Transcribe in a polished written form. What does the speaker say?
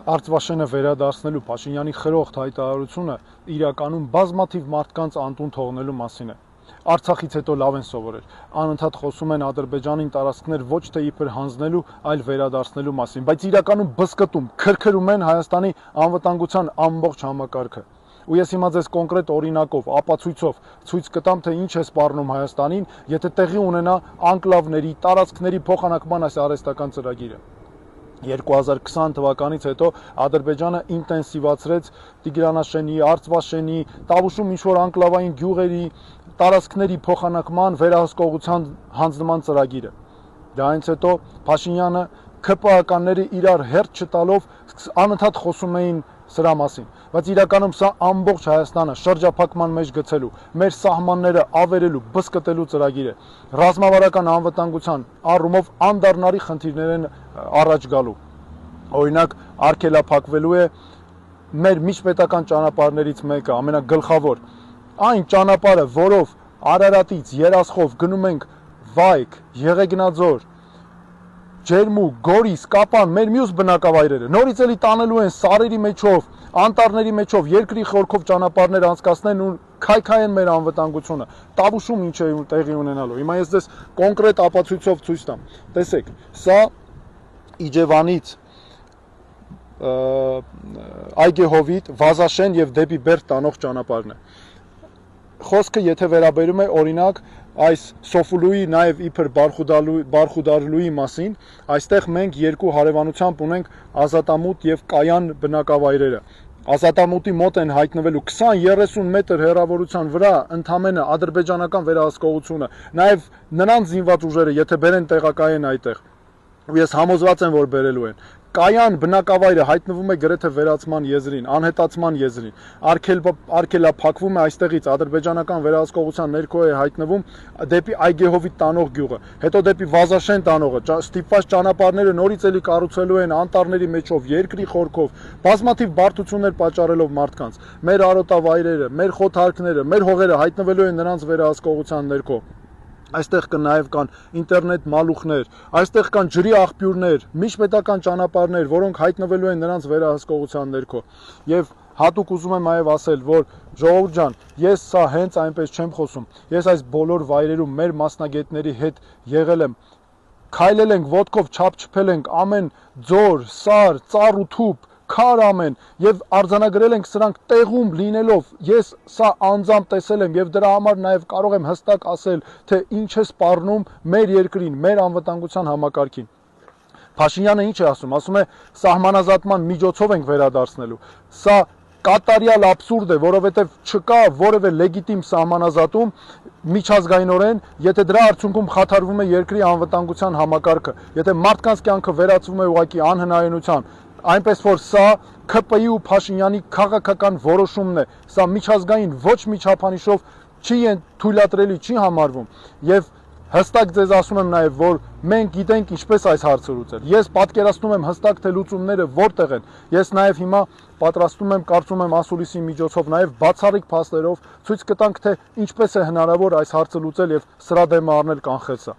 Արցվաշենը վերադարձնելու Փաշինյանի խրոխտ հայտարարությունը իրականում բազմաթիվ մարդկանց անտուն թողնելու մասին է։ Արցախից հետո լավ են սովորել։ Անընդհատ խոսում են Ադրբեջանին տարածքներ ոչ թե իբր հանձնելու, այլ վերադարձնելու մասին, բայց իրականում բզկտում, քրքրում են Հայաստանի անվտանգության ամբողջ համակարգը։ Ու ես հիմա ձեզ կոնկրետ օրինակով, ապացույցով ցույց կտամ, թե ինչ է սպառնում Հայաստանին, եթե տեղի ունենա անկլավների, տարածքների փոխանակման այս արհեստական ծրագիրը։ 2020 թվականից հետո Ադրբեջանը ինտենսիվացրեց Տիգրանաշենի, Արցվաշենի, Տավուշում ինչ-որ անկլավային գյուղերի, տարածքների փոխանակման վերահսկողության հանձնման ծրագիրը։ Դրանից հետո Փաշինյանը ԿՊԱ-ականները իրար հերթ չտալով անընդհատ խոսում էին սրա մասին, բայց իրականում սա ամբողջ Հայաստանը շրջափակման մեջ գցելու, մեր սահմանները ավերելու, բզկտելու ծրագիր է։ Ռազմավարական անվտանգության առումով անդառնալի խնդիրներ են առաջ գալու։ Օրինակ, արգելափակվելու է մեր միջպետական ճանապարհներից մեկը, ամենագլխավոր, այն ճանապարհը, որով Արարատից, Երասխով գնում ենք Վայք, Եղեգնաձոր, Ջերմուկ, Գորիս, Կապան, մեր մյուս բնակավայրերը, նորից էլի տանելու են սարերի մեջով, անտառների մեջով, երկրի խորքով ճանապարհներ անցկացնեն ու քայքայեն մեր անվտանգությունը։ Տավուշում ինչ է տեղի ունենալու։ Հիմա ես ձեզ կոնկրետ ապացույցով ցույց տամ։ Տեսեք, սա Իջևանից Այգեհովիտ, Վազաշեն եւ դեպի Բերդ տանող ճանապարհն է։ Խոսքը եթե վերաբերում է օրինակ այս Սոֆուլուի նաև իբր Բարխուդարլուի մասին, այստեղ մենք երկու հարևանությամբ ունենք Ազատամուտ եւ Կայան բնակավայրերը։ Ազատամուտի մոտ են հայտնվելու 20-30 մետր հեռավորության վրա ընդամենը ադրբեջանական վերահսկողությունը, նաև նրանց զինված ուժերը, եթե բերեն տեղակայեն այդտեղ։ Ու ես համոզված եմ, որ բերելու են։ Կայան բնակավայրը հայտնվում է գրեթե վերացման եզրին, անհետացման եզրին, արգելափակվում է այստեղից, ադրբեջանական վերահսկողության ներքո է հայտնվում դեպի Այգեհովիտ տանող գյուղը, հետո դեպի Վազաշեն տանողը, ստիպված ճանապարհները նորից էլի կառուցելու են անտառների մեջով, երկրի խորքով, բազմաթիվ բարդություններ պատճառելով մարդկանց, մեր արոտավայրերը, մեր խոթարքները, մեր հողերը հայտնվելու են նրանց վերահսկողության ներքո։ Այստեղ նաև կան ինտերնետ մալուխներ, այստեղ կան ջրի աղբյուրներ, միջպետական ճանապարհներ, որոնք հայտնվելու են նրանց վերահսկողության ներքո։ Եվ հատուկ ուզում եմ նաև ասել, որ ժողովուրդ ջան, ես սա հենց այնպես չեմ խոսում։ Ես այս բոլոր վայրերում մեր մասնագետների հետ եղել եմ, քայլել ենք ոտքով, չափչփել ենք ամեն ձոր, սար, ծառ ու թուփ, քար ամեն եւ արձանագրել ենք սրանք տեղում լինելով, ես սա անձամբ տեսել եմ եւ դրա համար նաեւ կարող եմ հստակ ասել, թե ինչ է սպառնում մեր երկրին, մեր անվտանգության համակարգին։ Փաշինյանը ինչ է ասում է սահմանազատման միջոցով ենք վերադարձնելու։ Սա կատարյալ աբսուրդ է, որովհետև չկա որևէ լեգիտիմ սահմանազատում միջազգայինորեն, եթե դրա արդյունքում խաթարվում է երկրի անվտանգության համակարգը, եթե մարդկանց կյանքը վերածվում է ուղղակի անհնարինության, այնպես որ սա ԿՊԻ ու Փաշինյանի քաղաքական որոշումն է, սա միջազգային ոչ մի չափանիշով չի թույլատրելի, չի համարվում եւ հստակ ձեզ ասում եմ նաև, որ մենք գիտենք ինչպես այս հարցը լուծել։ Ես պատկերացնում եմ հստակ թե լուծումները որտեղ են։ Ես նաև հիմա պատրաստում եմ, կարծում եմ ասուլիսի միջոցով նաև բացառիկ փաստերով ցույց կտանք, թե ինչպես է հնարավոր այս հարցը լուծել եւ սրա դեմը առնել կանխել սա։